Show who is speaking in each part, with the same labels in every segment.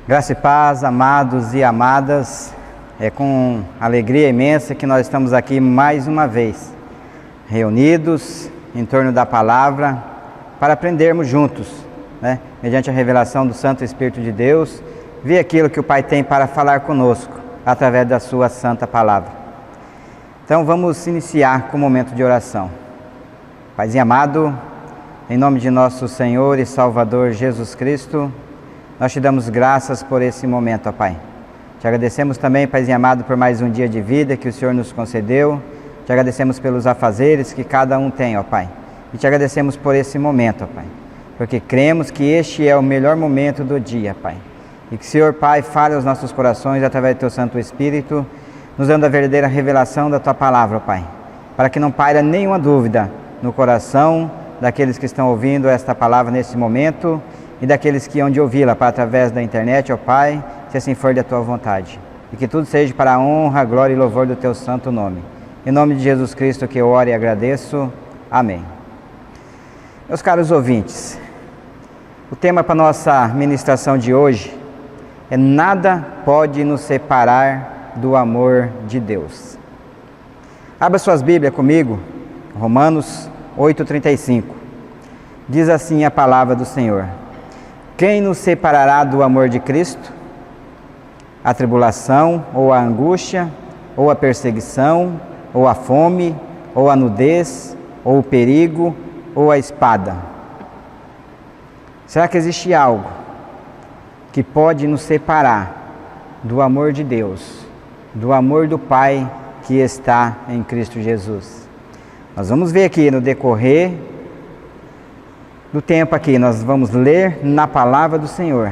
Speaker 1: Graça e paz, amados e amadas, é com alegria imensa que nós estamos aqui mais uma vez, reunidos em torno da palavra, para aprendermos juntos, mediante a revelação do Santo Espírito de Deus, ver aquilo que o Pai tem para falar conosco, através da sua santa palavra. Então vamos iniciar com o momento de oração. Paizinho amado, em nome de nosso Senhor e Salvador Jesus Cristo, nós te damos graças por esse momento, ó Pai. Te agradecemos também, Paizinho amado, por mais um dia de vida que o Senhor nos concedeu. Te agradecemos pelos afazeres que cada um tem, ó Pai. E te agradecemos por esse momento, ó Pai. Porque cremos que este é o melhor momento do dia, Pai. E que, Senhor Pai, fale aos nossos corações através do Teu Santo Espírito, nos dando a verdadeira revelação da Tua palavra, ó Pai. Para que não paire nenhuma dúvida no coração daqueles que estão ouvindo esta palavra nesse momento, e daqueles que hão de ouvi-la para através da internet, ó Pai, se assim for da Tua vontade. E que tudo seja para a honra, glória e louvor do Teu santo nome. Em nome de Jesus Cristo que eu oro e agradeço. Amém. Meus caros ouvintes, o tema para a nossa ministração de hoje é nada pode nos separar do amor de Deus. Abra suas Bíblias comigo, Romanos 8,35. Diz assim a palavra do Senhor: quem nos separará do amor de Cristo? A tribulação, ou a angústia, ou a perseguição, ou a fome, ou a nudez, ou o perigo, ou a espada. Será que existe algo que pode nos separar do amor de Deus, do amor do Pai que está em Cristo Jesus? Nós vamos ver aqui no decorrer do tempo aqui, nós vamos ler na palavra do Senhor.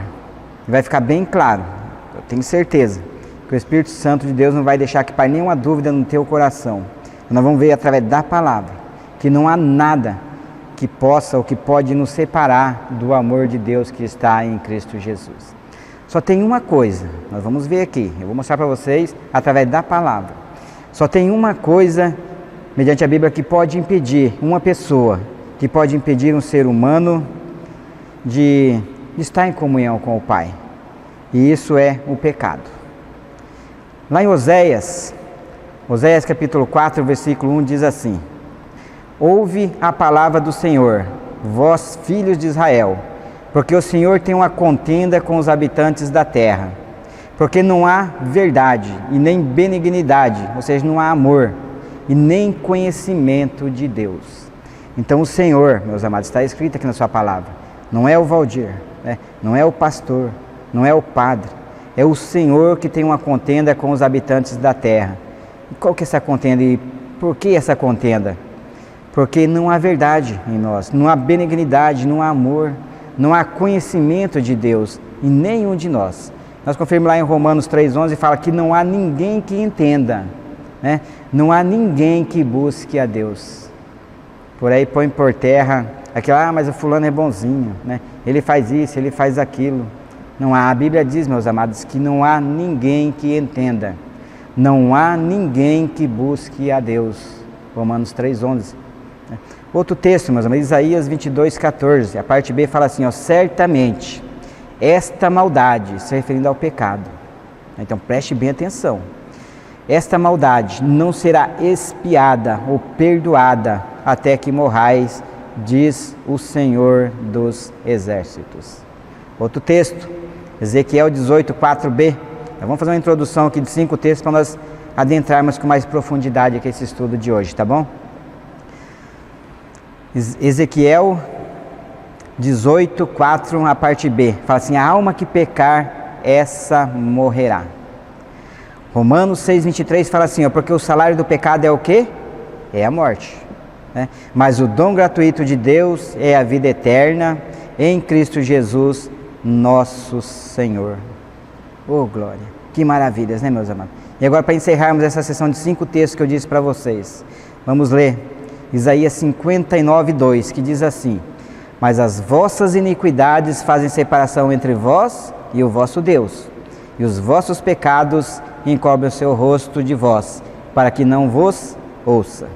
Speaker 1: Vai ficar bem claro, eu tenho certeza, que o Espírito Santo de Deus não vai deixar que paire nenhuma dúvida no teu coração. Nós vamos ver através da palavra que não há nada que possa ou que pode nos separar do amor de Deus que está em Cristo Jesus. Só tem uma coisa, nós vamos ver aqui, eu vou mostrar para vocês através da palavra. Só tem uma coisa, mediante a Bíblia, que pode impedir uma pessoa, que pode impedir um ser humano de estar em comunhão com o Pai. E isso é o pecado. Lá em Oséias capítulo 4, versículo 1 diz assim: ouve a palavra do Senhor, vós filhos de Israel, porque o Senhor tem uma contenda com os habitantes da terra, porque não há verdade e nem benignidade, ou seja, não há amor e nem conhecimento de Deus. Então o Senhor, meus amados, está escrito aqui na sua palavra, não é o Valdir, não é o pastor, não é o padre, é o Senhor que tem uma contenda com os habitantes da terra. E qual que é essa contenda e por que essa contenda? Porque não há verdade em nós, não há benignidade, não há amor, não há conhecimento de Deus em nenhum de nós. Nós confirmamos lá em Romanos 3,11, fala que não há ninguém que entenda, não há ninguém que busque a Deus. Por aí põe por terra aquilo, mas o fulano é bonzinho, ele faz isso, ele faz aquilo. Não há, a Bíblia diz, meus amados, que não há ninguém que entenda, não há ninguém que busque a Deus. Romanos 3,11. Outro texto, meus amados, Isaías 22,14, a parte B fala assim, certamente esta maldade, se referindo ao pecado, então preste bem atenção, esta maldade não será expiada ou perdoada até que morrais, diz o Senhor dos Exércitos. Outro texto, Ezequiel 18,4b. Vamos fazer uma introdução aqui de 5 textos para nós adentrarmos com mais profundidade aqui esse estudo de hoje, tá bom? Ezequiel 18,4, a parte B, fala assim, a alma que pecar, essa morrerá. Romanos 6,23 fala assim, porque o salário do pecado é o quê? É a morte. Mas o dom gratuito de Deus é a vida eterna em Cristo Jesus, nosso Senhor. Oh, glória! Que maravilhas, meus amados? E agora, para encerrarmos essa sessão de 5 textos que eu disse para vocês, vamos ler Isaías 59,2, que diz assim, mas as vossas iniquidades fazem separação entre vós e o vosso Deus, e os vossos pecados encobrem o seu rosto de vós, para que não vos ouça.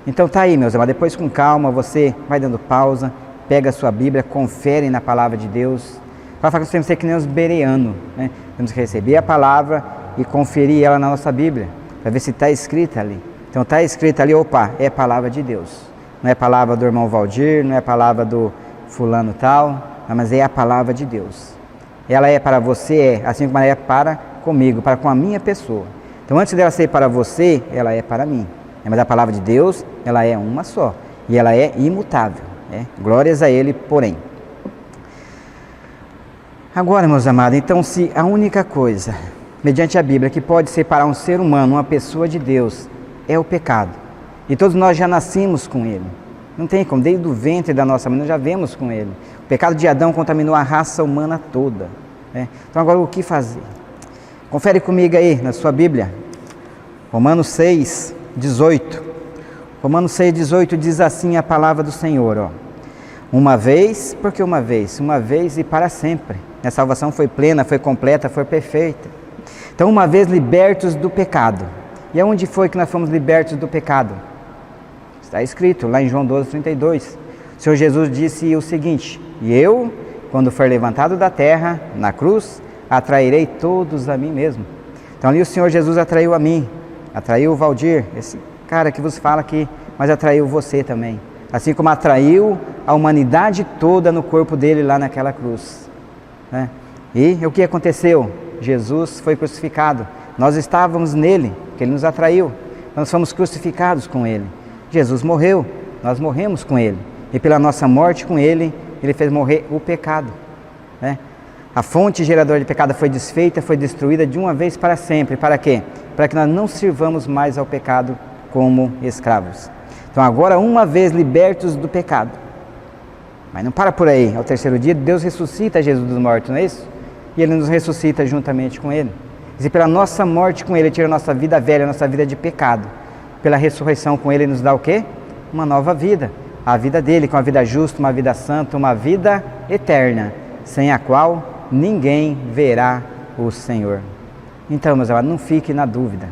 Speaker 1: Então tá aí, meus amados, depois com calma você vai dando pausa, pega a sua Bíblia, confere na palavra de Deus, Para falar que nós temos que ser que nem os bereanos, né? Temos que receber a palavra e conferir ela na nossa Bíblia, para ver se está escrita ali. Então está escrita ali, opa, é a palavra de Deus. Não é a palavra do irmão Valdir, não é a palavra do fulano tal, mas é a palavra de Deus. Ela é para você, assim como ela é para comigo, para com a minha pessoa. Então antes dela ser para você, ela é para mim. Mas a palavra de Deus, ela é uma só. E ela é imutável. Glórias a Ele, porém. Agora, meus amados, então se a única coisa, mediante a Bíblia, que pode separar um ser humano, uma pessoa de Deus, é o pecado. E todos nós já nascemos com ele. Não tem como, desde o ventre da nossa mãe nós já vemos com ele. O pecado de Adão contaminou a raça humana toda. Então agora o que fazer? Confere comigo aí na sua Bíblia. Romanos 6, 18. Romanos 6, 18 diz assim a palavra do Senhor, ó. Uma vez, por que uma vez? Uma vez e para sempre. A salvação foi plena, foi completa, foi perfeita. Então uma vez libertos do pecado. E aonde foi que nós fomos libertos do pecado? Está escrito lá em João 12, 32. O Senhor Jesus disse o seguinte: e eu, quando for levantado da terra, na cruz, atrairei todos a mim mesmo. Então ali o Senhor Jesus atraiu a mim, atraiu o Valdir, esse cara que vos fala aqui, mas atraiu você também. Assim como atraiu a humanidade toda no corpo dele lá naquela cruz. E o que aconteceu? Jesus foi crucificado. Nós estávamos nele, que ele nos atraiu. Nós fomos crucificados com ele. Jesus morreu, nós morremos com ele. E pela nossa morte com ele, ele fez morrer o pecado. A fonte geradora de pecado foi desfeita, foi destruída de uma vez para sempre. Para quê? Para que nós não sirvamos mais ao pecado como escravos. Então agora, uma vez libertos do pecado. Mas não para por aí. Ao terceiro dia, Deus ressuscita Jesus dos mortos, não é isso? E ele nos ressuscita juntamente com ele. E pela nossa morte com ele, ele tira a nossa vida velha, a nossa vida de pecado. Pela ressurreição com ele, ele nos dá o quê? Uma nova vida. A vida dele, com uma vida justa, uma vida santa, uma vida eterna, sem a qual ninguém verá o Senhor. Então, meus amados, não fique na dúvida.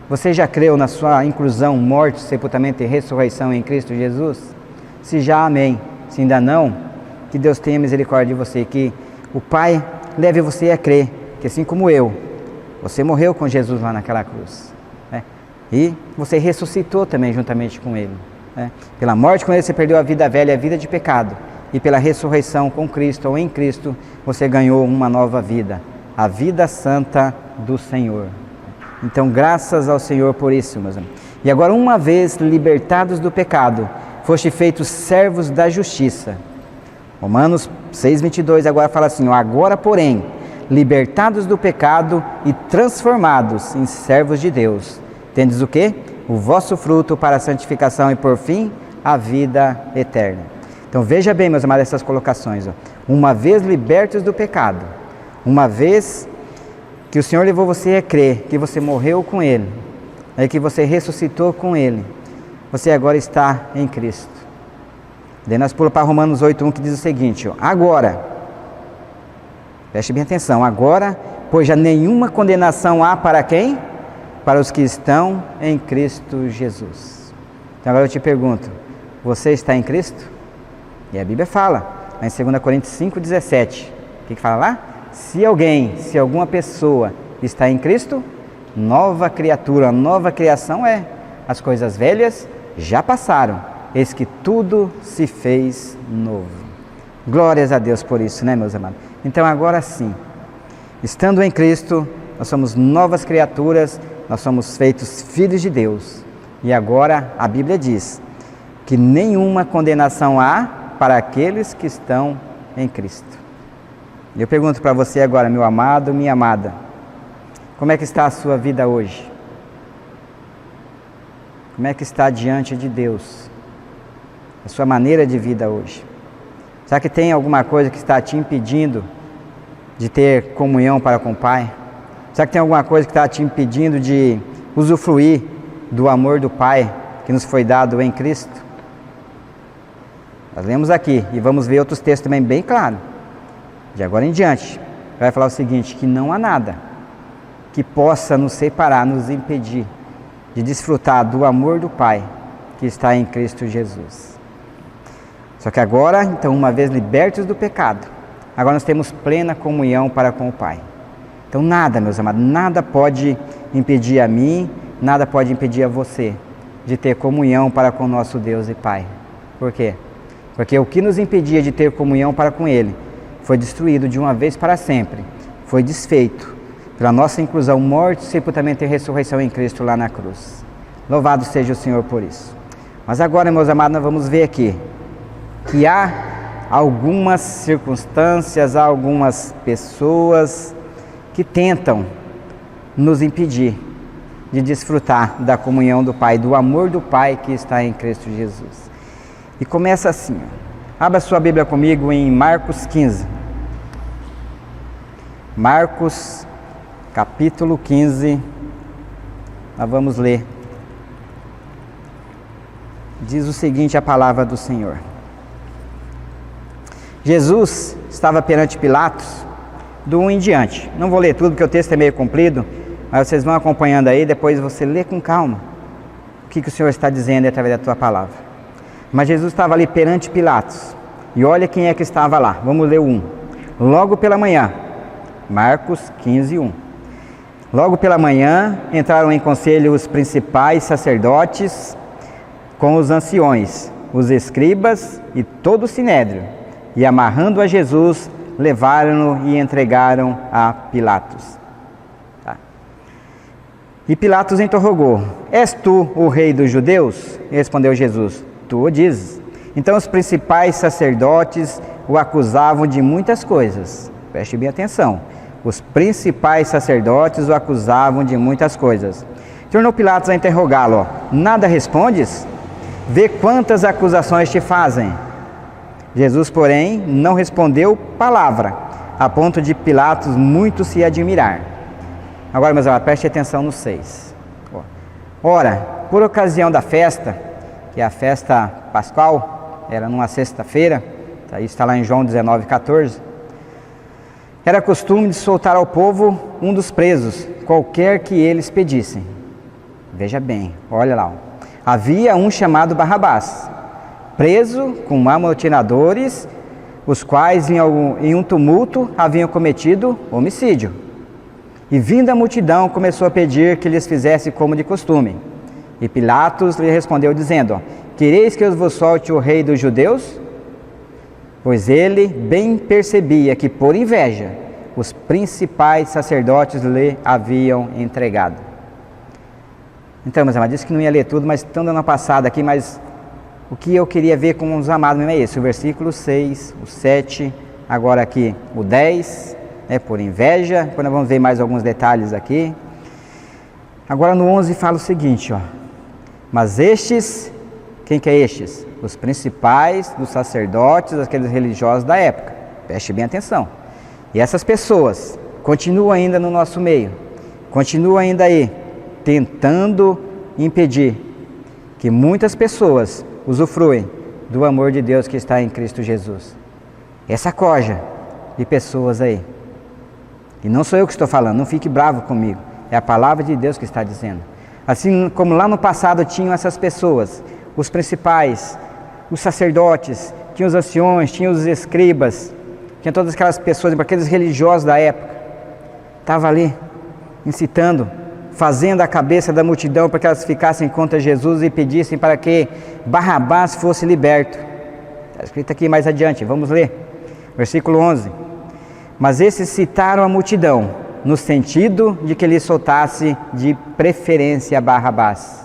Speaker 1: Você já creu na sua inclusão, morte, sepultamento e ressurreição em Cristo Jesus? Se já, amém. Se ainda não, que Deus tenha misericórdia de você, que o Pai leve você a crer, que assim como eu, você morreu com Jesus lá naquela cruz. E você ressuscitou também juntamente com Ele. Pela morte com Ele você perdeu a vida velha, a vida de pecado. E pela ressurreição com Cristo ou em Cristo, você ganhou uma nova vida. A vida santa do Senhor. Então, graças ao Senhor por isso, meus amigos. E agora, uma vez libertados do pecado, foste feitos servos da justiça. Romanos 6, 22 agora fala assim: agora, porém, libertados do pecado e transformados em servos de Deus, tendes o quê? O vosso fruto para a santificação e, por fim, a vida eterna. Então, veja bem, meus amados, essas colocações. Uma vez libertos do pecado, uma vez que o Senhor levou você a crer que você morreu com Ele, que você ressuscitou com Ele, você agora está em Cristo. Daí nós pulamos para Romanos 8, 1, que diz o seguinte: agora, preste bem atenção, agora, pois já nenhuma condenação há para quem? Para os que estão em Cristo Jesus. Então agora eu te pergunto, você está em Cristo? E a Bíblia fala, lá em 2 Coríntios 5, 17, o que fala lá? Se alguma pessoa está em Cristo, nova criatura, nova criação é. As coisas velhas já passaram, eis que tudo se fez novo. Glórias a Deus por isso, né, meus amados? Então agora sim, estando em Cristo, nós somos novas criaturas, nós somos feitos filhos de Deus. E agora a Bíblia diz que nenhuma condenação há para aqueles que estão em Cristo. E eu pergunto para você agora, meu amado, minha amada, como é que está a sua vida hoje? Como é que está diante de Deus? A sua maneira de vida hoje? Será que tem alguma coisa que está te impedindo de ter comunhão para com o Pai? Será que tem alguma coisa que está te impedindo de usufruir do amor do Pai que nos foi dado em Cristo? Nós lemos aqui e vamos ver outros textos também bem claros. De agora em diante, vai falar o seguinte, que não há nada que possa nos separar, nos impedir de desfrutar do amor do Pai que está em Cristo Jesus. Só que agora, então, uma vez libertos do pecado, agora nós temos plena comunhão para com o Pai. Então nada, meus amados, nada pode impedir a mim, nada pode impedir a você de ter comunhão para com o nosso Deus e Pai. Por quê? Porque o que nos impedia de ter comunhão para com Ele foi destruído de uma vez para sempre, foi desfeito pela nossa inclusão, morte, sepultamento e ressurreição em Cristo lá na cruz. Louvado seja o Senhor por isso. Mas agora, meus amados, nós vamos ver aqui que há algumas circunstâncias, há algumas pessoas que tentam nos impedir de desfrutar da comunhão do Pai, do amor do Pai que está em Cristo Jesus. E começa assim, ó. Abra sua Bíblia comigo em Marcos 15. Marcos, capítulo 15, nós vamos ler. Diz o seguinte a palavra do Senhor. Jesus estava perante Pilatos, do 1 em diante. Não vou ler tudo porque o texto é meio comprido, mas vocês vão acompanhando aí, depois você lê com calma o que o Senhor está dizendo através da tua palavra. Mas Jesus estava ali perante Pilatos, e olha quem é que estava lá. Vamos ler o 1. Logo pela manhã, Marcos 15, 1. Logo pela manhã entraram em conselho os principais sacerdotes com os anciões, os escribas e todo o sinédrio, e amarrando a Jesus, levaram-no e entregaram a Pilatos. Tá. E Pilatos interrogou: És tu o rei dos judeus? E respondeu Jesus: Tu o dizes. Então os principais sacerdotes o acusavam de muitas coisas. Preste bem atenção. Os principais sacerdotes o acusavam de muitas coisas. Tornou Pilatos a interrogá-lo: Nada respondes? Vê quantas acusações te fazem. Jesus, porém, não respondeu palavra, a ponto de Pilatos muito se admirar. Agora, meus amados, preste atenção no 6. Ora, por ocasião da festa, que é a festa pascal, era numa sexta-feira, isso está lá em João 19, 14, era costume de soltar ao povo um dos presos, qualquer que eles pedissem. Veja bem, olha lá. Havia um chamado Barrabás, preso com amotinadores, os quais em um tumulto haviam cometido homicídio. E vindo a multidão começou a pedir que lhes fizesse como de costume. E Pilatos lhe respondeu dizendo: Quereis que eu vos solte o rei dos judeus? Pois ele bem percebia que por inveja os principais sacerdotes lhe haviam entregado. Então, meus amados, disse que não ia ler tudo, mas estão dando uma passada aqui, mas o que eu queria ver com os amados mesmo é esse, o versículo 6, o 7, agora aqui o 10, por inveja, depois nós vamos ver mais alguns detalhes aqui. Agora no 11 fala o seguinte, ó: Mas estes, quem que é estes? Os principais dos sacerdotes, aqueles religiosos da época. Preste bem atenção. E essas pessoas continuam ainda no nosso meio, continuam ainda aí, tentando impedir que muitas pessoas usufruem do amor de Deus que está em Cristo Jesus. Essa coja de pessoas aí. E não sou eu que estou falando, não fique bravo comigo. É a palavra de Deus que está dizendo. Assim como lá no passado tinham essas pessoas, os principais, os sacerdotes, tinham os anciões, tinham os escribas, tinha todas aquelas pessoas, aqueles religiosos da época, estavam ali incitando, fazendo a cabeça da multidão para que elas ficassem contra Jesus e pedissem para que Barrabás fosse liberto. Está escrito aqui mais adiante, vamos ler. Versículo 11. Mas esses citaram a multidão, no sentido de que lhe soltasse de preferência Barrabás.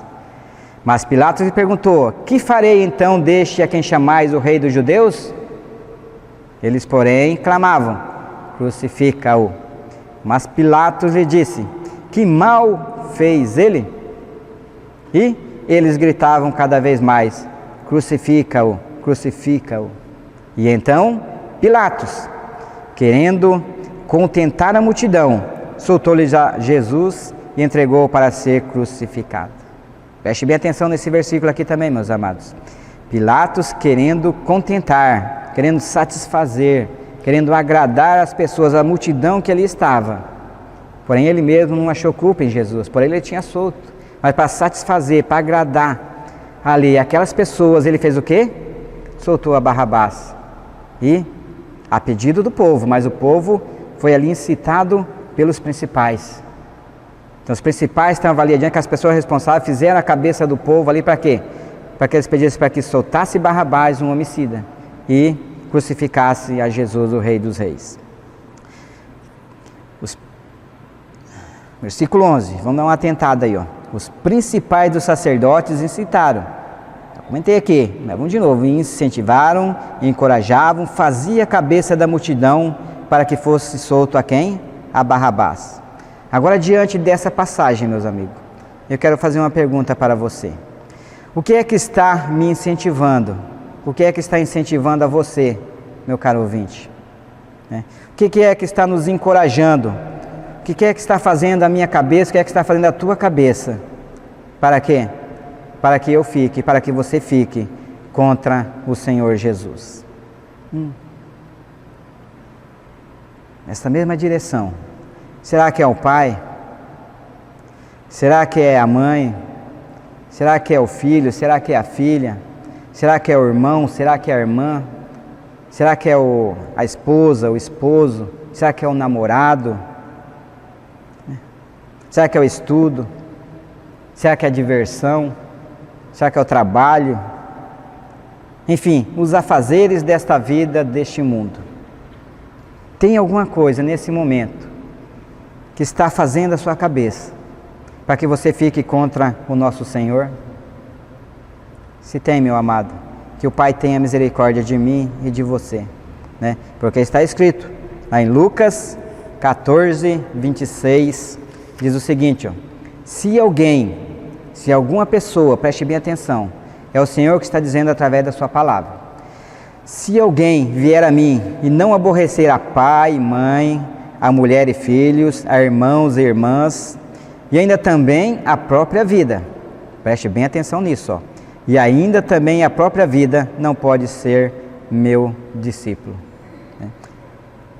Speaker 1: Mas Pilatos lhe perguntou: Que farei então deste a quem chamais o rei dos judeus? Eles, porém, clamavam: Crucifica-o. Mas Pilatos lhe disse: Que mal fez ele? E eles gritavam cada vez mais: Crucifica-o, crucifica-o. E então Pilatos, querendo contentar a multidão, soltou-lhe Jesus e entregou para ser crucificado. Preste bem atenção nesse versículo aqui também, meus amados. Pilatos querendo contentar, querendo satisfazer, querendo agradar as pessoas, a multidão que ali estava. Porém, ele mesmo não achou culpa em Jesus, porém ele tinha solto. Mas para satisfazer, para agradar ali aquelas pessoas, ele fez o quê? Soltou a Barrabás e a pedido do povo, mas o povo foi ali incitado pelos principais. Então os principais estavam ali adiante, que as pessoas responsáveis fizeram a cabeça do povo ali para quê? Para que eles pedissem para que soltasse Barrabás, um homicida, e crucificasse a Jesus, o Rei dos Reis. Versículo 11, vamos dar uma atentada aí, ó. Os principais dos sacerdotes incitaram, eu comentei aqui, mas vamos de novo, incentivaram, encorajavam, fazia a cabeça da multidão para que fosse solto a quem? A Barrabás. Agora, diante dessa passagem, meus amigos, eu quero fazer uma pergunta para você. O que é que está me incentivando? O que é que está incentivando a você, meu caro ouvinte? O que é que está nos encorajando? O que é que está fazendo a minha cabeça? O que é que está fazendo a tua cabeça? Para quê? Para que eu fique, para que você fique contra o Senhor Jesus. Nessa mesma direção. Será que é o pai? Será que é a mãe? Será que é o filho? Será que é a filha? Será que é o irmão? Será que é a irmã? Será que é a esposa, o esposo? Será que é o namorado? Será que é o estudo? Será que é a diversão? Será que é o trabalho? Enfim, os afazeres desta vida, deste mundo. Tem alguma coisa nesse momento que está fazendo a sua cabeça para que você fique contra o nosso Senhor? Se tem, meu amado, que o Pai tenha misericórdia de mim e de você, né? Porque está escrito lá em Lucas 14, 26, diz o seguinte, ó, se alguma pessoa, preste bem atenção, é o Senhor que está dizendo através da sua palavra, se alguém vier a mim e não aborrecer a pai e mãe, a mulher e filhos, a irmãos e irmãs, e ainda também a própria vida, preste bem atenção nisso, ó, e ainda também a própria vida, não pode ser meu discípulo. Né?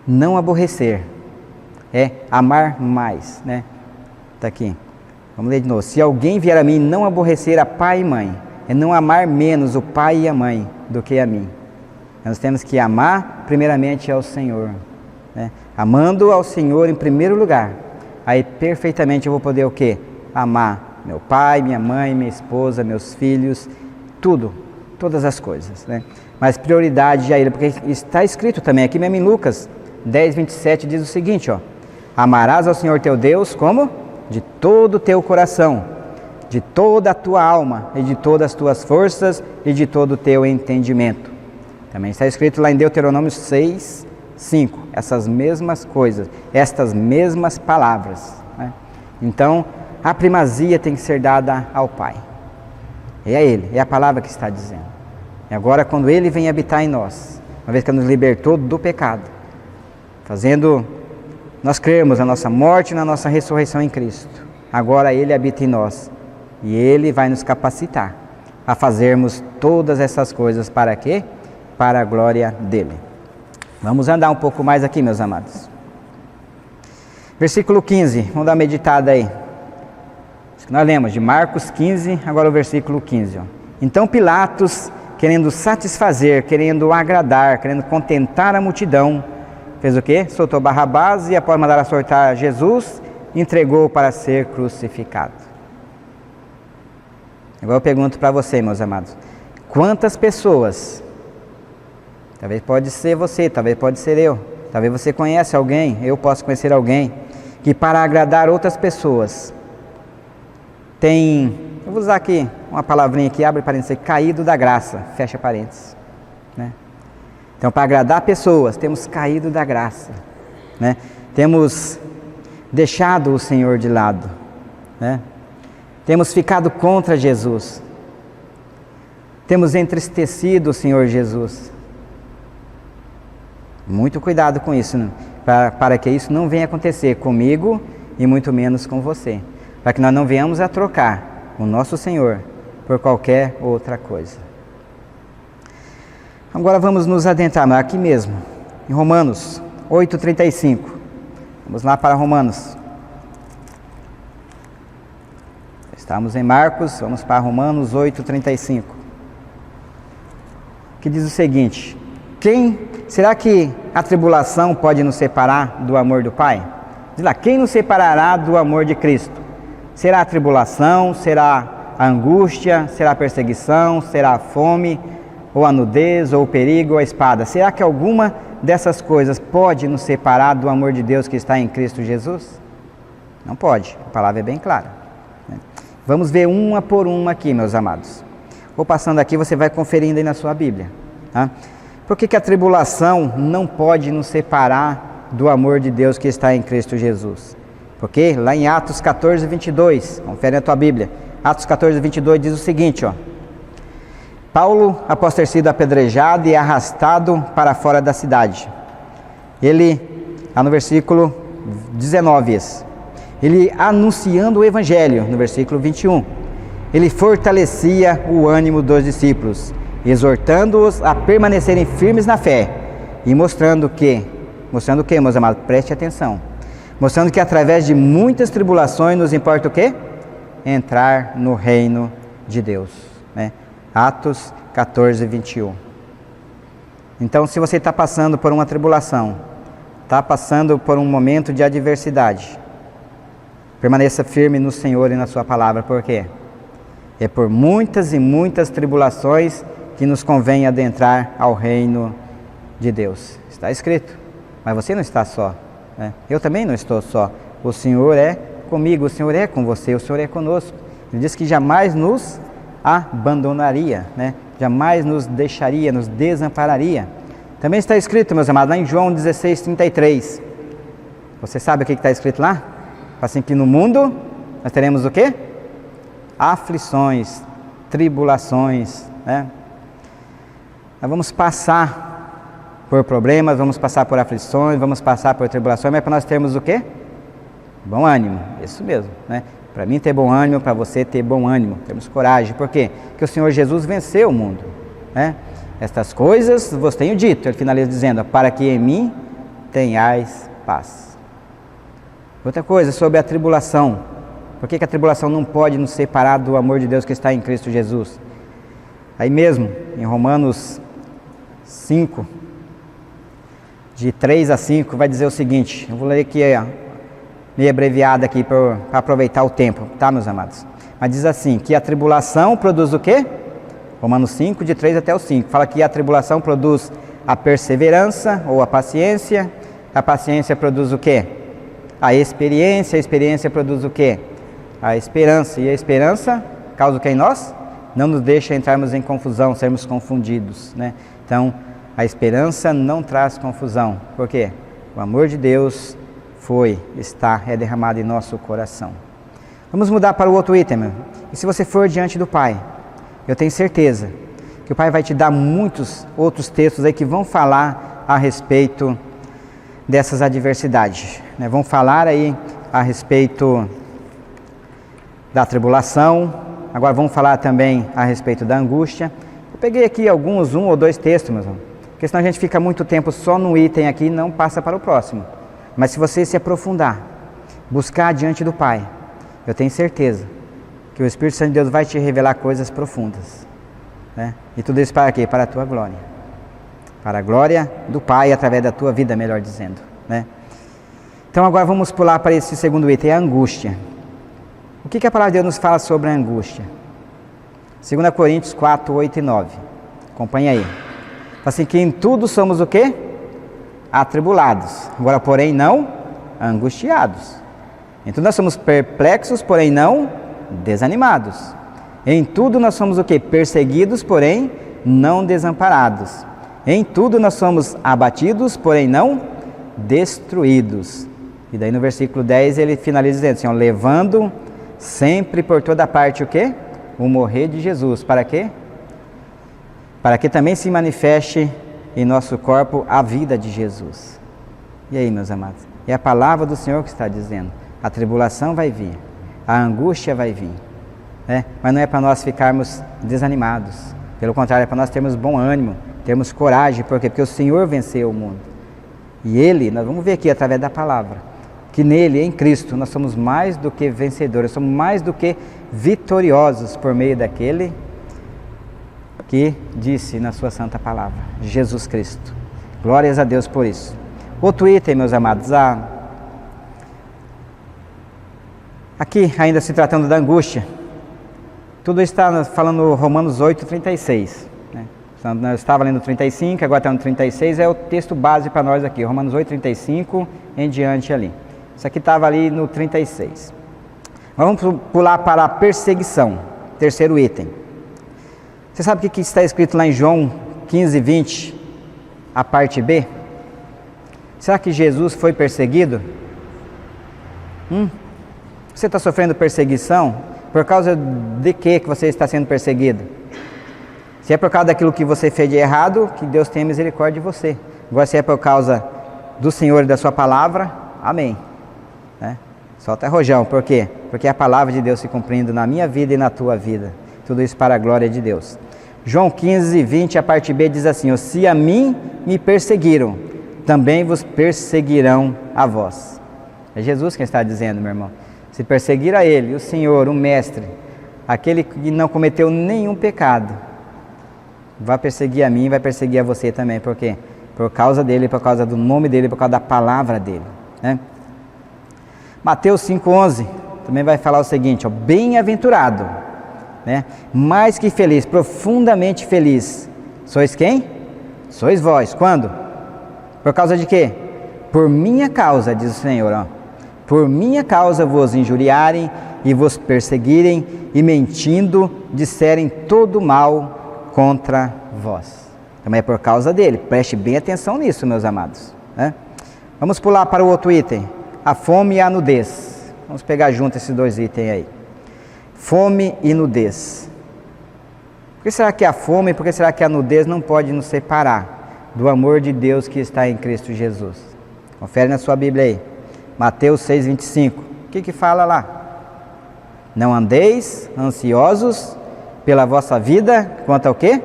Speaker 1: Não aborrecer, é amar mais, né? Está aqui, vamos ler de novo. Se alguém vier a mim e não aborrecer a pai e mãe, é não amar menos o pai e a mãe do que a mim. Nós temos que amar primeiramente ao Senhor, né? Amando ao Senhor em primeiro lugar, aí perfeitamente eu vou poder o quê? Amar meu pai, minha mãe, minha esposa, meus filhos, tudo, todas as coisas, né? Mas prioridade a Ele, porque está escrito também aqui mesmo em Lucas 10, 27, diz o seguinte, ó, amarás ao Senhor teu Deus como? De todo o teu coração, de toda a tua alma, e de todas as tuas forças, e de todo o teu entendimento. Também está escrito lá em Deuteronômio 6, 5, essas mesmas coisas, estas mesmas palavras, né? Então, a primazia tem que ser dada ao Pai. É a Ele, é a palavra que está dizendo. E agora, quando Ele vem habitar em nós, uma vez que nos libertou do pecado, fazendo nós cremos na nossa morte e na nossa ressurreição em Cristo, agora Ele habita em nós, e Ele vai nos capacitar a fazermos todas essas coisas, para quê? Para a glória dEle. Vamos andar um pouco mais aqui, meus amados. Versículo 15, vamos dar uma meditada aí. Nós lemos de Marcos 15, agora o versículo 15. Ó. Então Pilatos, querendo satisfazer, querendo agradar, querendo contentar a multidão, fez o quê? Soltou Barrabás e após mandar soltar Jesus, entregou para ser crucificado. Agora eu pergunto para você, meus amados, quantas pessoas, talvez pode ser você, talvez pode ser eu, talvez você conhece alguém, eu posso conhecer alguém, que para agradar outras pessoas, eu vou usar aqui uma palavrinha que abre parênteses, caído da graça, fecha parênteses, né? Então, para agradar pessoas, temos caído da graça, né? Temos deixado o Senhor de lado, né? Temos ficado contra Jesus, temos entristecido o Senhor Jesus. Muito cuidado com isso, né? Para que isso não venha acontecer comigo e muito menos com você, para que nós não venhamos a trocar o nosso Senhor por qualquer outra coisa. Agora vamos nos adentrar aqui mesmo, em Romanos 8,35. Vamos lá para Romanos. Estamos em Marcos, vamos para Romanos 8,35. Que diz o seguinte: quem será que a tribulação pode nos separar do amor do Pai? Diz lá, quem nos separará do amor de Cristo? Será a tribulação, será a angústia, será a perseguição, será a fome, ou a nudez, ou o perigo, ou a espada? Será que alguma dessas coisas pode nos separar do amor de Deus que está em Cristo Jesus? Não pode, a palavra é bem clara. Vamos ver uma por uma aqui, meus amados. Vou passando aqui, você vai conferindo aí na sua Bíblia. Tá? Por que a tribulação não pode nos separar do amor de Deus que está em Cristo Jesus? Porque lá em Atos 14, 22, confere na tua Bíblia. Atos 14, 22 diz o seguinte, ó. Paulo, após ter sido apedrejado e arrastado para fora da cidade. Ele, lá no versículo 19, ele anunciando o Evangelho, no versículo 21. Ele fortalecia o ânimo dos discípulos, exortando-os a permanecerem firmes na fé e mostrando o que, meus amados? Preste atenção. Mostrando que através de muitas tribulações nos importa o quê? Entrar no reino de Deus. Né? Atos 14, 21. Então, se você está passando por uma tribulação, está passando por um momento de adversidade, permaneça firme no Senhor e na sua palavra. Por quê? É por muitas e muitas tribulações que nos convém adentrar ao reino de Deus. Está escrito. Mas você não está só. Né? Eu também não estou só. O Senhor é comigo, o Senhor é com você, o Senhor é conosco. Ele diz que jamais nos abandonaria, né? Jamais nos deixaria, nos desampararia. Também está escrito, meus amados, lá em João 16, 33. Você sabe o que está escrito lá? Assim que no mundo nós teremos o quê? Aflições, tribulações, né? Nós vamos passar por problemas, vamos passar por aflições, vamos passar por tribulações, mas para nós termos o quê? Bom ânimo, isso mesmo, né? Para mim ter bom ânimo, para você ter bom ânimo, termos coragem. Por quê? Porque o Senhor Jesus venceu o mundo, né? Estas coisas vos tenho dito, ele finaliza dizendo, para que em mim tenhais paz. Outra coisa sobre a tribulação. Por que a tribulação não pode nos separar do amor de Deus que está em Cristo Jesus? Aí mesmo, em Romanos 5, de 3 a 5, vai dizer o seguinte, eu vou ler aqui meio abreviado aqui para aproveitar o tempo, tá, meus amados? Mas diz assim, que a tribulação produz o quê? Romanos 5, de 3 até o 5, fala que a tribulação produz a perseverança ou a paciência produz o quê? A experiência produz o quê? A esperança, e a esperança causa o que em nós? Não nos deixa entrarmos em confusão, sermos confundidos, né? Então, a esperança não traz confusão, por quê? O amor de Deus é derramado em nosso coração. Vamos mudar para o outro item. E se você for diante do Pai, eu tenho certeza que o Pai vai te dar muitos outros textos aí que vão falar a respeito dessas adversidades, né? Vão falar aí a respeito da tribulação, agora vamos falar também a respeito da angústia. Eu peguei aqui um ou dois textos, meus irmãos, porque senão a gente fica muito tempo só no item aqui e não passa para o próximo. Mas se você se aprofundar, buscar diante do Pai, eu tenho certeza que o Espírito Santo de Deus vai te revelar coisas profundas, né? E tudo isso para quê? Para a tua glória. Para a glória do Pai através da tua vida, melhor dizendo, né? Então agora vamos pular para esse segundo item, a angústia. O que a palavra de Deus nos fala sobre a angústia? 2 Coríntios 4, 8 e 9. Acompanha aí. Assim que em tudo somos o quê? Atribulados. Agora, porém, não angustiados. Em tudo nós somos perplexos, porém não desanimados. Em tudo nós somos o quê? Perseguidos, porém não desamparados. Em tudo nós somos abatidos, porém não destruídos. E daí no versículo 10 ele finaliza dizendo assim, ó, levando sempre por toda parte o quê? O morrer de Jesus. Para quê? Para que também se manifeste em nosso corpo a vida de Jesus. E aí, meus amados? É a palavra do Senhor que está dizendo. A tribulação vai vir, a angústia vai vir, né? Mas não é para nós ficarmos desanimados. Pelo contrário, é para nós termos bom ânimo, termos coragem. Por quê? Porque o Senhor venceu o mundo. E Ele, nós vamos ver aqui através da palavra, que nele, em Cristo, nós somos mais do que vencedores, somos mais do que vitoriosos por meio daquele que disse na sua santa palavra, Jesus Cristo. Glórias a Deus por isso. Outro item, meus amados, aqui ainda se tratando da angústia, tudo está falando Romanos 8:36. Né? Eu estava lendo 35, agora está no 36, é o texto base para nós aqui, Romanos 8:35 em diante ali. Isso aqui estava ali no 36. Vamos pular para a perseguição, terceiro item. Você sabe o que está escrito lá em João 15:20, a parte B? Será que Jesus foi perseguido? Você está sofrendo perseguição? Por causa de que você está sendo perseguido? Se é por causa daquilo que você fez de errado, que Deus tenha misericórdia de você. Agora, se é por causa do Senhor e da sua palavra, amém. Solta rojão, por quê? Porque é a palavra de Deus se cumprindo na minha vida e na tua vida. Tudo isso para a glória de Deus. João 15:20, a parte B diz assim: se a mim me perseguiram, também vos perseguirão a vós. É Jesus quem está dizendo, meu irmão. Se perseguir a Ele, o Senhor, o Mestre, aquele que não cometeu nenhum pecado, vai perseguir a mim, vai perseguir a você também. Por quê? Por causa dele, por causa do nome dele, por causa da palavra dele. Né? Mateus 5:11 também vai falar o seguinte: bem-aventurado, né? Mais que feliz, profundamente feliz. Sois quem? Sois vós. Quando? Por causa de quê? Por minha causa, diz o Senhor. Por minha causa vos injuriarem e vos perseguirem e mentindo disserem todo mal contra vós. Também é por causa dele. Preste bem atenção nisso, meus amados. Né? Vamos pular para o outro item. A fome e a nudez. Vamos pegar junto esses dois itens aí. Fome e nudez. Por que será que a fome e por que será que a nudez não pode nos separar do amor de Deus que está em Cristo Jesus? Confere na sua Bíblia aí. Mateus 6:25. O que fala lá? Não andeis ansiosos pela vossa vida, quanto ao quê?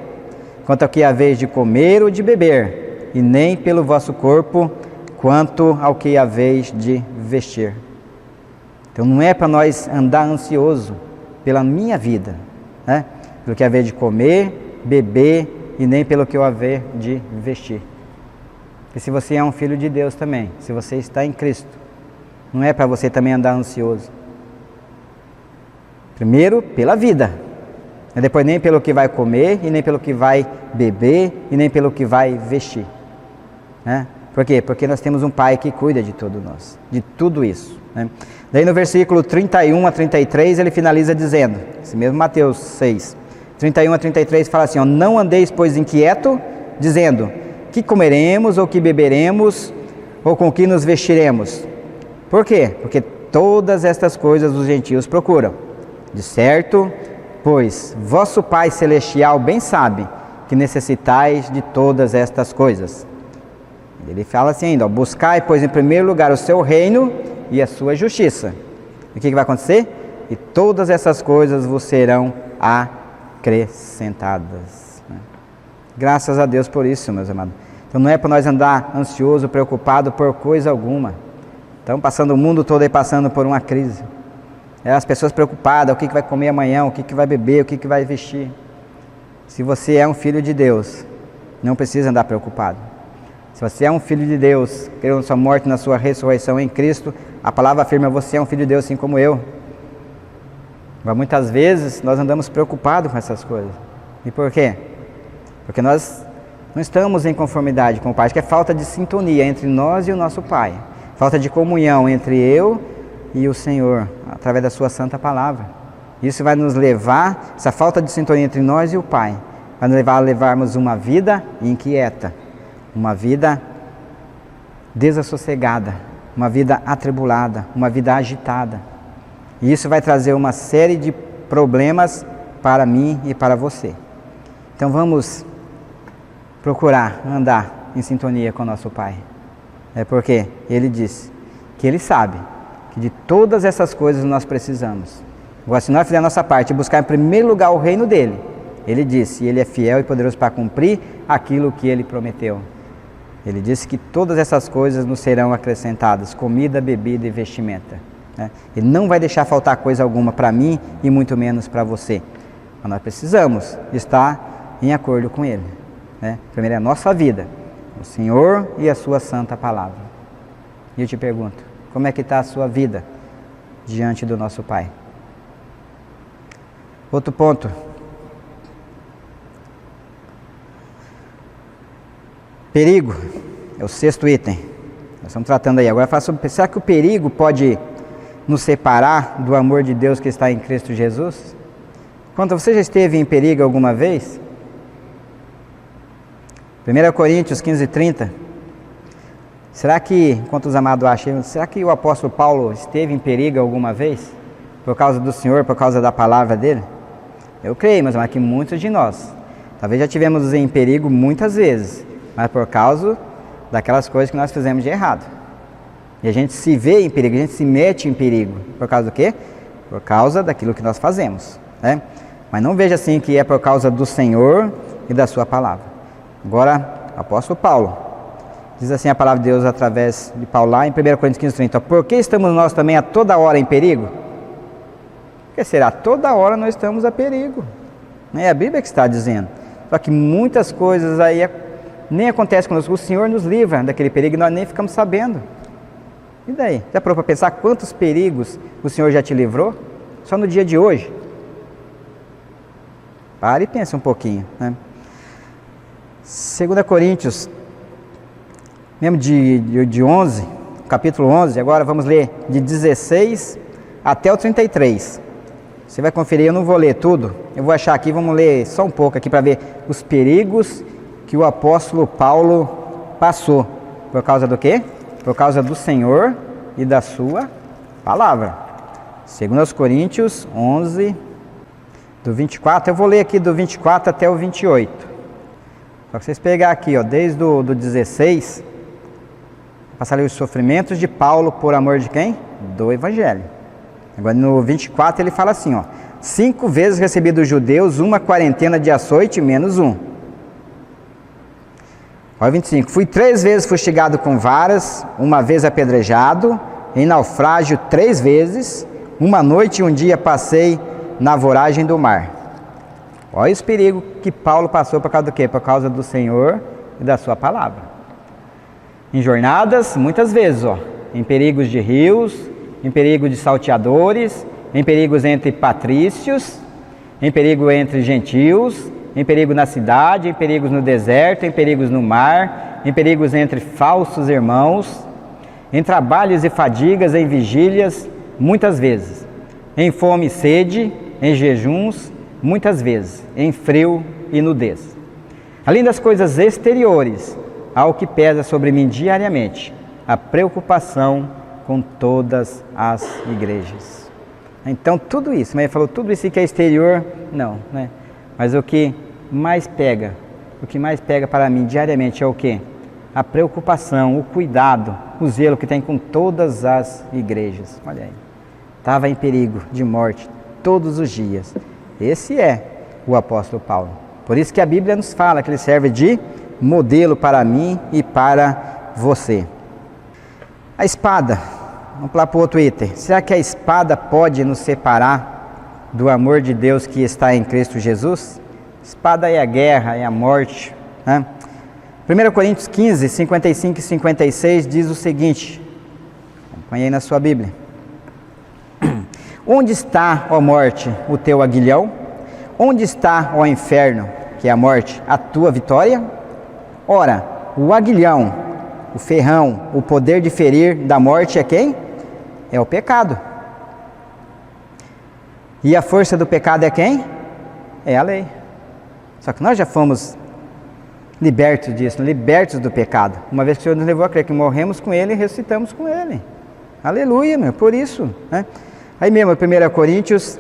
Speaker 1: Quanto ao que haveis de comer ou de beber, e nem pelo vosso corpo, quanto ao que haveis de vestir. Então não é para nós andar ansioso pela minha vida, né? Pelo que haver de comer, beber, e nem pelo que eu haver de vestir. E se você é um filho de Deus também, se você está em Cristo, não é para você também andar ansioso. Primeiro, pela vida. E depois nem pelo que vai comer, e nem pelo que vai beber, e nem pelo que vai vestir. Né? Por quê? Porque nós temos um Pai que cuida de tudo isso. Né? Daí no versículo 31 a 33, ele finaliza dizendo, esse mesmo Mateus 6, 31 a 33 fala assim: não andeis, pois, inquieto, dizendo, que comeremos, ou que beberemos, ou com que nos vestiremos. Por quê? Porque todas estas coisas os gentios procuram. De certo, pois, vosso Pai Celestial bem sabe que necessitais de todas estas coisas. Ele fala assim ainda: buscai, pois, em primeiro lugar o seu reino e a sua justiça. E o que vai acontecer? E todas essas coisas vos serão acrescentadas. Graças a Deus por isso, meus amados. Então não é para nós andar ansioso, preocupado por coisa alguma. Estamos passando o mundo todo aí passando por uma crise. As pessoas preocupadas, o que vai comer amanhã, o que vai beber, o que vai vestir. Se você é um filho de Deus, não precisa andar preocupado. Se você é um filho de Deus, creu na sua morte e na sua ressurreição em Cristo, a palavra afirma: você é um filho de Deus assim como eu. Mas muitas vezes nós andamos preocupados com essas coisas. E por quê? Porque nós não estamos em conformidade com o Pai. Acho que é falta de sintonia entre nós e o nosso Pai. Falta de comunhão entre eu e o Senhor, através da sua santa palavra. Isso vai nos levar, essa falta de sintonia entre nós e o Pai, vai nos levar a levarmos uma vida inquieta, uma vida desassossegada, uma vida atribulada, uma vida agitada. E isso vai trazer uma série de problemas para mim e para você. Então vamos procurar andar em sintonia com o nosso Pai. É porque Ele disse que Ele sabe que de todas essas coisas nós precisamos. Agora, se nós fizermos a nossa parte e buscar em primeiro lugar o reino dEle, Ele disse, e Ele é fiel e poderoso para cumprir aquilo que Ele prometeu. Ele disse que todas essas coisas nos serão acrescentadas: comida, bebida e vestimenta. Né? Ele não vai deixar faltar coisa alguma para mim e muito menos para você. Mas nós precisamos estar em acordo com Ele. Né? Primeiro é a nossa vida, o Senhor e a sua santa palavra. E eu te pergunto, como é que está a sua vida diante do nosso Pai? Outro ponto. Perigo, é o 6º item. Nós estamos tratando aí. Agora fala sobre, será que o perigo pode nos separar do amor de Deus que está em Cristo Jesus? Quando você já esteve em perigo alguma vez? 1 Coríntios 15:30. Será que, enquanto os amados acham, será que o apóstolo Paulo esteve em perigo alguma vez? Por causa do Senhor, por causa da palavra dele? Eu creio, mas que muitos de nós, talvez já tivemos em perigo muitas vezes, mas por causa daquelas coisas que nós fizemos de errado. E a gente se vê em perigo, a gente se mete em perigo. Por causa do quê? Por causa daquilo que nós fazemos, né? Mas não veja assim que é por causa do Senhor e da sua palavra. Agora, o apóstolo Paulo, diz assim a palavra de Deus através de Paulo lá em 1 Coríntios 15:30. Por que estamos nós também a toda hora em perigo? Porque será toda hora nós estamos a perigo. É a Bíblia que está dizendo. Só que muitas coisas aí nem acontecem conosco. O Senhor nos livra daquele perigo e nós nem ficamos sabendo. E daí? Já parou para pensar quantos perigos o Senhor já te livrou? Só no dia de hoje. Pare e pense um pouquinho, né? 2 Coríntios, mesmo de 11, capítulo 11, agora vamos ler de 16 até o 33. Você vai conferir, eu não vou ler tudo, eu vou achar aqui, vamos ler só um pouco aqui para ver os perigos que o apóstolo Paulo passou. Por causa do quê? Por causa do Senhor e da sua palavra. 2 Coríntios 11, do 24, eu vou ler aqui do 24 até o 28. Só que vocês pegar aqui, ó, desde o 16, passar ali os sofrimentos de Paulo por amor de quem? Do Evangelho. Agora no 24 ele fala assim, ó: 5 vezes recebi dos judeus uma quarentena de açoite menos um. Olha 25, fui 3 vezes fustigado com varas, uma vez apedrejado, em naufrágio 3 vezes, uma noite e um dia passei na voragem do mar. Olha os perigos que Paulo passou por causa do quê? Por causa do Senhor e da sua palavra. Em jornadas, muitas vezes, ó, em perigos de rios, em perigo de salteadores, em perigos entre patrícios, em perigo entre gentios, em perigo na cidade, em perigos no deserto, em perigos no mar, em perigos entre falsos irmãos, em trabalhos e fadigas, em vigílias, muitas vezes, em fome e sede, em jejuns, muitas vezes, em frio e nudez. Além das coisas exteriores, há o que pesa sobre mim diariamente, a preocupação com todas as igrejas. Então tudo isso, mas ele falou tudo isso que é exterior, não, né? Mas o que mais pega para mim diariamente é o quê? A preocupação, o cuidado, o zelo que tem com todas as igrejas. Olha aí, estava em perigo de morte todos os dias. Esse é o apóstolo Paulo. Por isso que a Bíblia nos fala que ele serve de modelo para mim e para você. A espada, vamos lá para o outro item. Será que a espada pode nos separar do amor de Deus que está em Cristo Jesus? Espada é a guerra, é a morte, né? 1 Coríntios 15, 55 e 56 diz o seguinte, acompanhe aí na sua Bíblia. Onde está, ó morte, o teu aguilhão? Onde está, ó inferno, que é a morte, a tua vitória? Ora, o aguilhão, o ferrão, o poder de ferir da morte é quem? É o pecado. E a força do pecado é quem? É a lei. Só que nós já fomos libertos disso, libertos do pecado. Uma vez que o Senhor nos levou a crer que morremos com Ele e ressuscitamos com Ele. Aleluia, meu, por isso, né? Aí mesmo, 1 Coríntios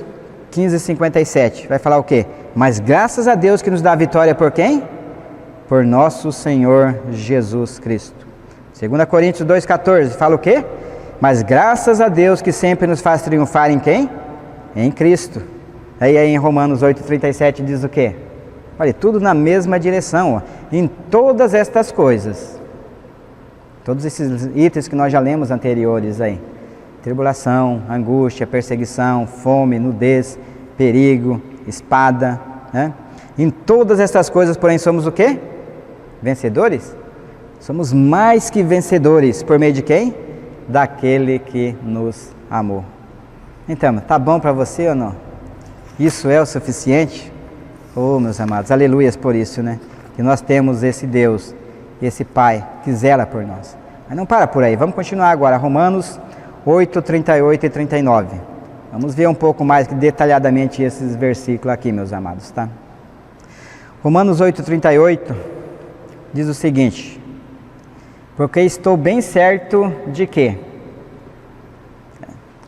Speaker 1: 15, 57, vai falar o quê? Mas graças a Deus que nos dá a vitória por quem? Por nosso Senhor Jesus Cristo. 2 Coríntios 2,14, fala o quê? Mas graças a Deus que sempre nos faz triunfar em quem? Em Cristo. Aí em Romanos 8,37 diz o quê? Olha, tudo na mesma direção, ó. Em todas estas coisas, todos esses itens que nós já lemos anteriores aí, tribulação, angústia, perseguição, fome, nudez, perigo, espada, né? Em todas estas coisas, porém, somos o quê? Vencedores? Somos mais que vencedores. Por meio de quem? Daquele que nos amou. Então, tá bom para você ou não? Isso é o suficiente? Oh, meus amados, aleluias por isso, né? Que nós temos esse Deus, esse Pai que zela por nós. Mas não para por aí, vamos continuar agora. Romanos 8, 38 e 39. Vamos ver um pouco mais detalhadamente esses versículos aqui, meus amados, tá? Romanos 8, 38 diz o seguinte: porque estou bem certo de que...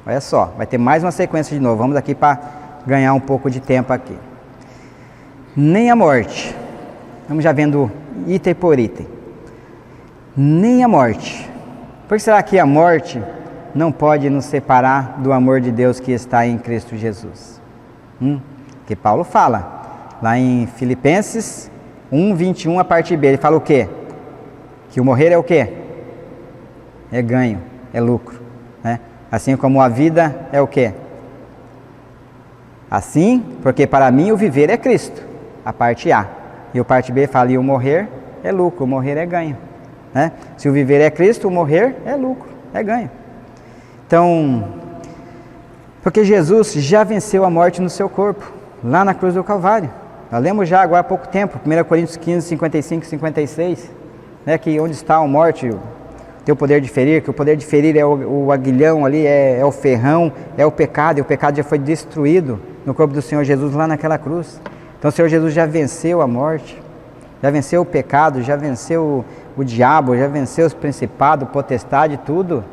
Speaker 1: Olha só, vai ter mais uma sequência de novo. Vamos aqui para ganhar um pouco de tempo aqui. Nem a morte, vamos já vendo item por item. Nem a morte. Por que será que a morte não pode nos separar do amor de Deus que está em Cristo Jesus? Que Paulo fala, lá em Filipenses 1, 21, a parte B, ele fala o quê? Que o morrer é o quê? É ganho, é lucro, né? Assim como a vida é o quê? Assim, porque para mim o viver é Cristo, a parte A. E o parte B fala, e o morrer é lucro, o morrer é ganho, né? Se o viver é Cristo, o morrer é lucro, é ganho. Então, porque Jesus já venceu a morte no seu corpo, lá na cruz do Calvário. Nós lemos já agora há pouco tempo, 1 Coríntios 15, 55 e 56, né, que onde está a morte, teu poder de ferir, que o poder de ferir é o aguilhão ali, é o ferrão, é o pecado, e o pecado já foi destruído no corpo do Senhor Jesus lá naquela cruz. Então o Senhor Jesus já venceu a morte, já venceu o pecado, já venceu o diabo, já venceu os principados, potestade, tudo.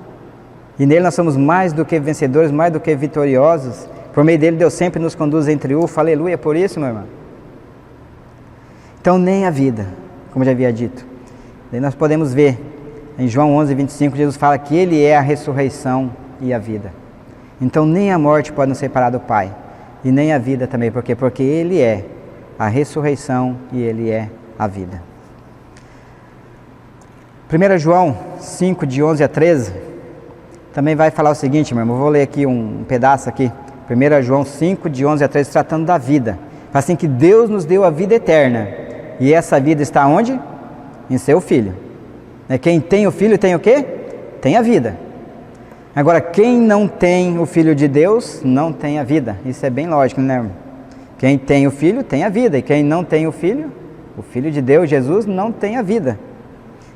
Speaker 1: E nele nós somos mais do que vencedores, mais do que vitoriosos. Por meio dele Deus sempre nos conduz em triunfo, aleluia, por isso, meu irmão. Então nem a vida, como já havia dito. Daí nós podemos ver, em João 11, 25, Jesus fala que Ele é a ressurreição e a vida. Então nem a morte pode nos separar do Pai, e nem a vida também. Por quê? Porque Ele é a ressurreição e Ele é a vida. 1 João 5, de 11 a 13, também vai falar o seguinte, meu irmão, vou ler aqui um pedaço aqui. 1 João 5, de 11 a 13, tratando da vida. Assim que Deus nos deu a vida eterna, e essa vida está onde? Em seu Filho. Quem tem o Filho tem o quê? Tem a vida. Agora, quem não tem o Filho de Deus, não tem a vida. Isso é bem lógico, né, irmão? Quem tem o Filho, tem a vida. E quem não tem o Filho de Deus, Jesus, não tem a vida.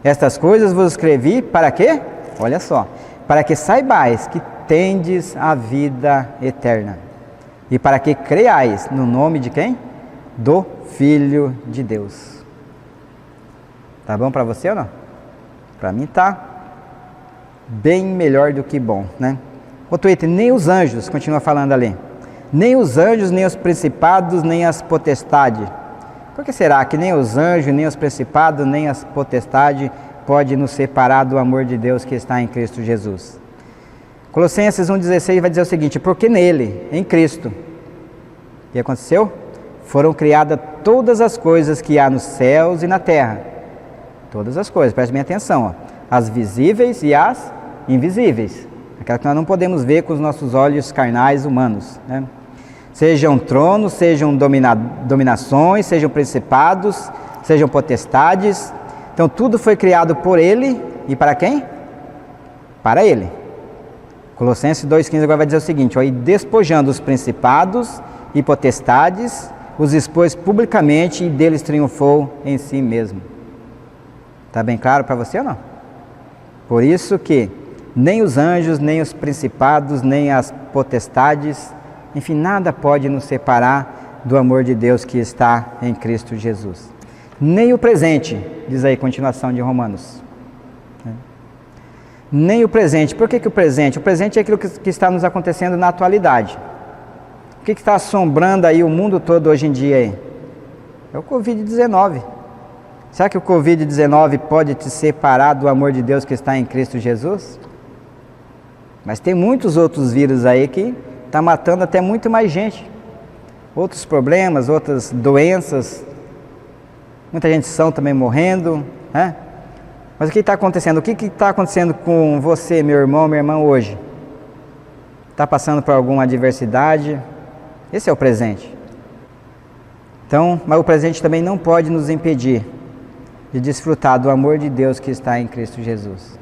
Speaker 1: Estas coisas vos escrevi para quê? Olha só. Para que saibais que tendes a vida eterna. E para que creiais no nome de quem? Do Filho de Deus. Tá bom para você ou não? Para mim tá bem melhor do que bom, né? Outro item, nem os anjos, continua falando ali. Nem os anjos, nem os principados, nem as potestades. Por que será que nem os anjos, nem os principados, nem as potestades pode nos separar do amor de Deus que está em Cristo Jesus? Colossenses 1,16 vai dizer o seguinte: porque nele, em Cristo, o que aconteceu? Foram criadas todas as coisas que há nos céus e na terra. Todas as coisas, preste bem atenção, ó. As visíveis e as invisíveis. Aquelas que nós não podemos ver com os nossos olhos carnais humanos, né? Sejam tronos, sejam dominações, sejam principados, sejam potestades. Então tudo foi criado por Ele e para quem? Para Ele. Colossenses 2,15 agora vai dizer o seguinte, ó, e despojando os principados e potestades, os expôs publicamente e deles triunfou em si mesmo. Está bem claro para você ou não? Por isso que nem os anjos, nem os principados, nem as potestades, enfim, nada pode nos separar do amor de Deus que está em Cristo Jesus. Nem o presente, diz aí a continuação de Romanos. Nem o presente. Por que o presente? O presente é aquilo que está nos acontecendo na atualidade. O que está assombrando aí o mundo todo hoje em dia aí? É o Covid-19. Será que o Covid-19 pode te separar do amor de Deus que está em Cristo Jesus? Mas tem muitos outros vírus aí que estão matando até muito mais gente. Outros problemas, outras doenças. Muita gente são também morrendo, né? Mas o que está acontecendo? O que está acontecendo com você, meu irmão, minha irmã, hoje? Está passando por alguma adversidade? Esse é o presente. Então, mas o presente também não pode nos impedir de desfrutar do amor de Deus que está em Cristo Jesus.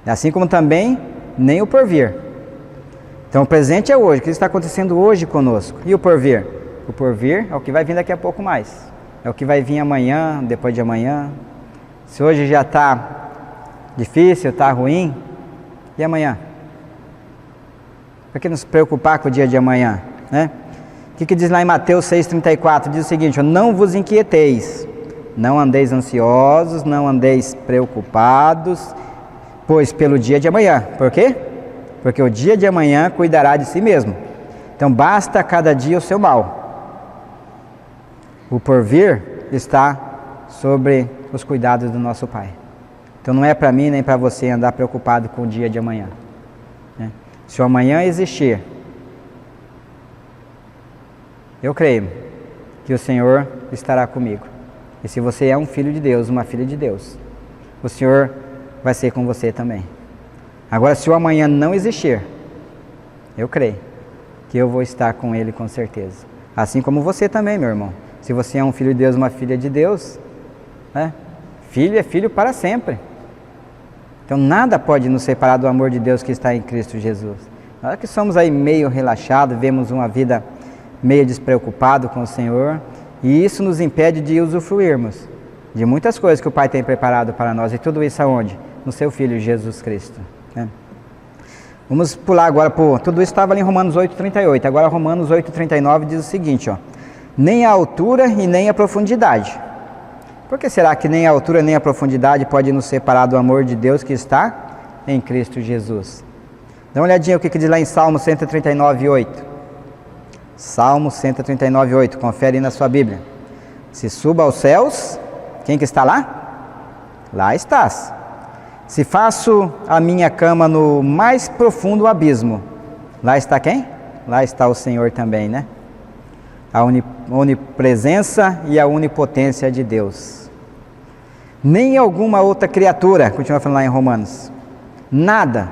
Speaker 1: Assim como também nem o porvir. Então o presente é hoje, o que está acontecendo hoje conosco. E o porvir? O porvir é o que vai vir daqui a pouco mais. É o que vai vir amanhã, depois de amanhã. Se hoje já está difícil, está ruim, e amanhã? Por que nos preocupar com o dia de amanhã, né? O que diz lá em Mateus 6,34? Diz o seguinte: não vos inquieteis, não andeis ansiosos, não andeis preocupados, pois pelo dia de amanhã. Por quê? Porque o dia de amanhã cuidará de si mesmo. Então basta cada dia o seu mal. O porvir está sobre os cuidados do nosso Pai. Então não é para mim nem para você andar preocupado com o dia de amanhã, né? Se o amanhã existir, eu creio que o Senhor estará comigo. E se você é um filho de Deus, uma filha de Deus, o Senhor vai ser com você também. Agora, se o amanhã não existir, eu creio que eu vou estar com Ele com certeza. Assim como você também, meu irmão. Se você é um filho de Deus, uma filha de Deus, né? Filho é filho para sempre. Então nada pode nos separar do amor de Deus que está em Cristo Jesus. Nós que somos aí meio relaxados, vemos uma vida meio despreocupado com o Senhor, e isso nos impede de usufruirmos de muitas coisas que o Pai tem preparado para nós. E tudo isso aonde? No seu Filho Jesus Cristo, né? Vamos pular agora por... Tudo isso estava ali em Romanos 8,38. Agora Romanos 8,39 diz o seguinte, ó: nem a altura e nem a profundidade. Por que será que nem a altura nem a profundidade pode nos separar do amor de Deus que está em Cristo Jesus? Dá uma olhadinha o que diz lá em Salmo 139,8. Salmo 139,8. Confere aí na sua Bíblia. Se suba aos céus, quem que está lá? Lá estás. Se faço a minha cama no mais profundo abismo, lá está quem? Lá está o Senhor também, né? A onipresença e a onipotência de Deus. Nem alguma outra criatura, continua falando lá em Romanos, nada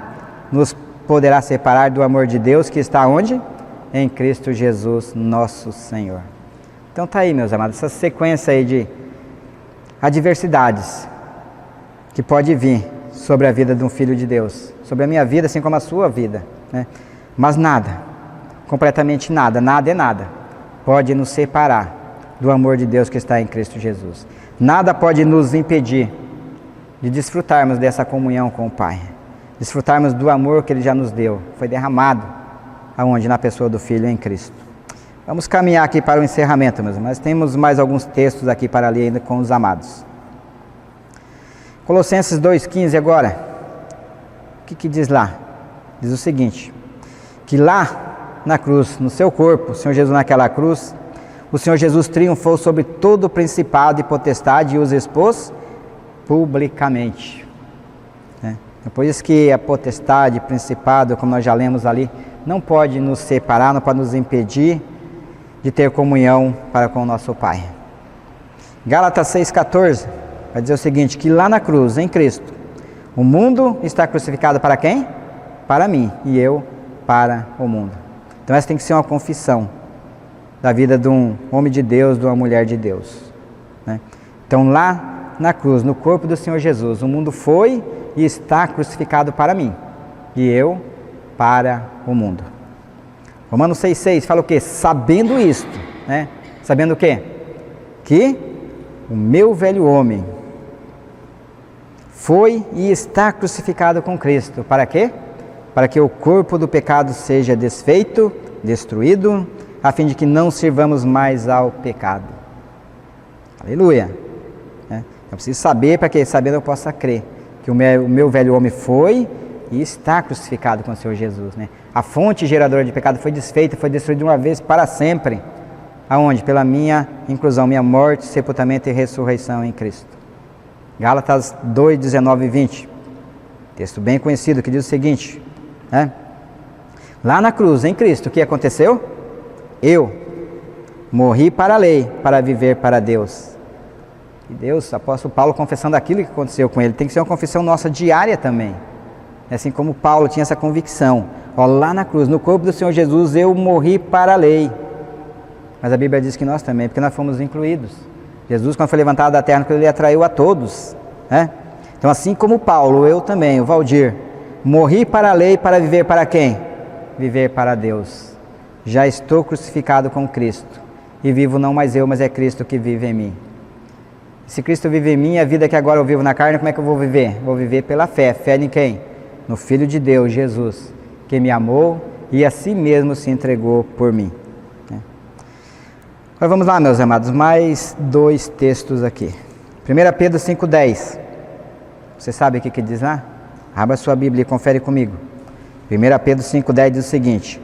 Speaker 1: nos poderá separar do amor de Deus que está onde? Em Cristo Jesus, nosso Senhor. Então tá aí, meus amados, essa sequência aí de adversidades que pode vir sobre a vida de um filho de Deus, sobre a minha vida, assim como a sua vida, né? Mas nada, completamente nada, nada é nada, pode nos separar do amor de Deus que está em Cristo Jesus. Nada pode nos impedir de desfrutarmos dessa comunhão com o Pai, desfrutarmos do amor que Ele já nos deu, foi derramado aonde? Na pessoa do Filho em Cristo. Vamos caminhar aqui para o encerramento, mas temos mais alguns textos aqui para ler ainda com os amados. Colossenses 2,15 agora. O que diz lá? Diz o seguinte: que lá na cruz, no seu corpo, o Senhor Jesus naquela cruz, o Senhor Jesus triunfou sobre todo o principado e potestade e os expôs publicamente. Por isso que a potestade, principado, como nós já lemos ali, não pode nos separar, não pode nos impedir de ter comunhão para com o nosso Pai. Gálatas 6,14 vai dizer o seguinte: que lá na cruz, em Cristo, o mundo está crucificado para quem? Para mim, e eu para o mundo. Então essa tem que ser uma confissão da vida de um homem de Deus, de uma mulher de Deus, né? Então lá na cruz, no corpo do Senhor Jesus, o mundo foi e está crucificado para mim, e eu para o mundo. Romanos 6,6 fala o quê? Sabendo isto, né? Sabendo o quê? Que o meu velho homem foi e está crucificado com Cristo. Para quê? Para que o corpo do pecado seja desfeito, destruído, a fim de que não sirvamos mais ao pecado. Aleluia! Eu preciso saber, para que sabendo eu possa crer que o meu velho homem foi e está crucificado com o Senhor Jesus, né? A fonte geradora de pecado foi desfeita, foi destruída de uma vez para sempre. Aonde? Pela minha inclusão, minha morte, sepultamento e ressurreição em Cristo. Gálatas 2, 19 e 20. Texto bem conhecido que diz o seguinte, né? Lá na cruz, em Cristo, o que aconteceu? Eu morri para a lei, para viver para Deus. E Deus, apóstolo Paulo confessando aquilo que aconteceu com ele, tem que ser uma confissão nossa diária também. Assim como Paulo tinha essa convicção, ó, lá na cruz, no corpo do Senhor Jesus, eu morri para a lei. Mas a Bíblia diz que nós também, porque nós fomos incluídos Jesus, quando foi levantado da terra, ele atraiu a todos, né? Então, assim como Paulo, eu também, o Valdir, morri para a lei para viver para quem? Viver para Deus. Já estou crucificado com Cristo, e vivo não mais eu, mas é Cristo que vive em mim. Se Cristo vive em mim, a vida que agora eu vivo na carne, como é que eu vou viver? Vou viver pela fé. Fé em quem? No Filho de Deus, Jesus, que me amou e a si mesmo se entregou por mim. Agora vamos lá, meus amados, mais 2 textos aqui. 1 Pedro 5,10. Você sabe o que diz lá? Abra sua Bíblia e confere comigo. 1 Pedro 5,10 diz o seguinte: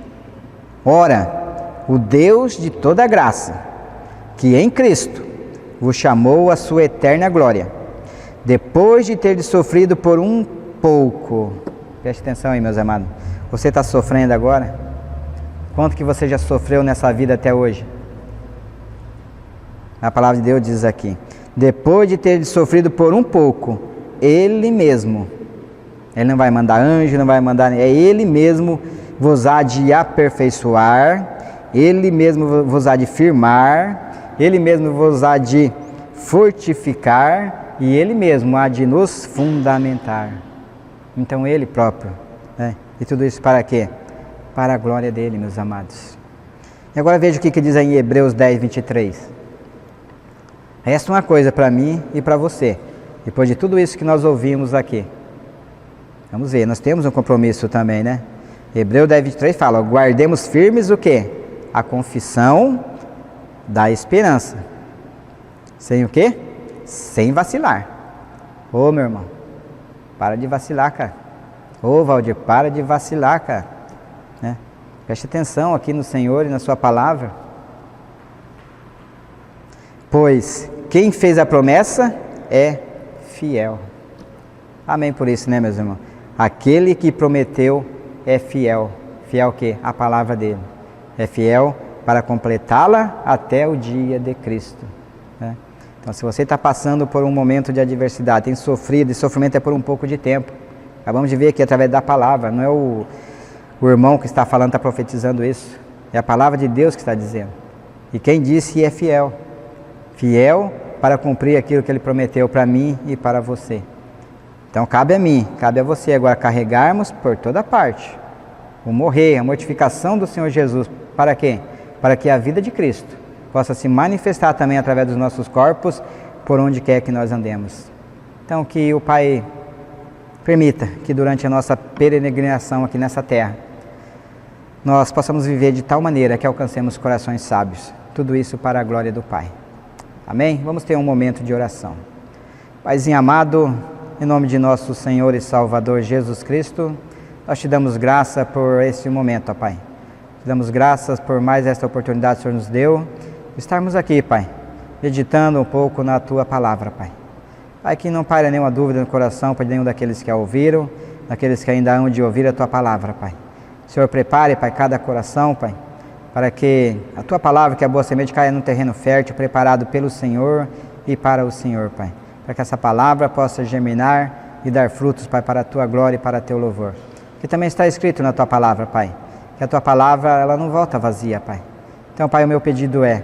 Speaker 1: Ora, o Deus de toda graça, que em Cristo vos chamou à sua eterna glória, depois de ter sofrido por um pouco. Preste atenção aí, meus amados. Você está sofrendo agora? Quanto que você já sofreu nessa vida até hoje? A palavra de Deus diz aqui: depois de ter sofrido por um pouco, Ele mesmo, Ele não vai mandar anjo, não vai mandar, é Ele mesmo vos há de aperfeiçoar, Ele mesmo vos há de firmar, Ele mesmo vos há de fortificar e Ele mesmo há de nos fundamentar. Então Ele próprio, né? E tudo isso para quê? Para a glória dEle, meus amados. E agora veja o que diz aí em Hebreus 10, 23. Resta uma coisa para mim e para você, depois de tudo isso que nós ouvimos aqui. Vamos ver, nós temos um compromisso também, né? Hebreus 10, 23 fala: guardemos firmes o quê? A confissão da esperança. Sem o quê? Sem vacilar. Ô, meu irmão, para de vacilar, cara. Ô, Valdir, para de vacilar, cara, né? Preste atenção aqui no Senhor e na sua palavra. Pois quem fez a promessa é fiel. Amém por isso, né, meus irmãos? Aquele que prometeu é fiel. Fiel o quê? A palavra dele. É fiel para completá-la até o dia de Cristo, né? Então, se você está passando por um momento de adversidade, tem sofrido, e sofrimento é por um pouco de tempo. Acabamos de ver aqui através da palavra, não é o irmão que está falando, está profetizando isso. É a palavra de Deus que está dizendo. E quem disse é fiel. Fiel para cumprir aquilo que Ele prometeu para mim e para você. Então cabe a mim, cabe a você agora carregarmos por toda parte o morrer, a mortificação do Senhor Jesus. Para quê? Para que a vida de Cristo possa se manifestar também através dos nossos corpos, por onde quer que nós andemos. Então que o Pai permita que durante a nossa peregrinação aqui nessa terra, nós possamos viver de tal maneira que alcancemos corações sábios. Tudo isso para a glória do Pai. Amém? Vamos ter um momento de oração. Paizinho amado, em nome de nosso Senhor e Salvador Jesus Cristo, nós te damos graça por esse momento, ó Pai. Te damos graças por mais esta oportunidade que o Senhor nos deu, estarmos aqui, Pai, meditando um pouco na Tua Palavra, Pai. Pai, que não paire nenhuma dúvida no coração, Pai, de nenhum daqueles que a ouviram, daqueles que ainda hão de ouvir a Tua Palavra, Pai. Senhor, prepare, Pai, cada coração, Pai, para que a Tua Palavra, que é a boa semente, caia num terreno fértil, preparado pelo Senhor e para o Senhor, Pai. Para que essa palavra possa germinar e dar frutos, Pai, para a Tua glória e para Teu louvor. Que também está escrito na Tua Palavra, Pai, que a Tua Palavra, ela não volta vazia, Pai. Então, Pai, o meu pedido é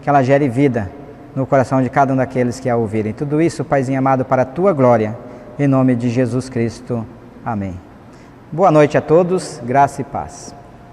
Speaker 1: que ela gere vida no coração de cada um daqueles que a ouvirem. Tudo isso, Paizinho amado, para a Tua glória, em nome de Jesus Cristo. Amém. Boa noite a todos, graça e paz.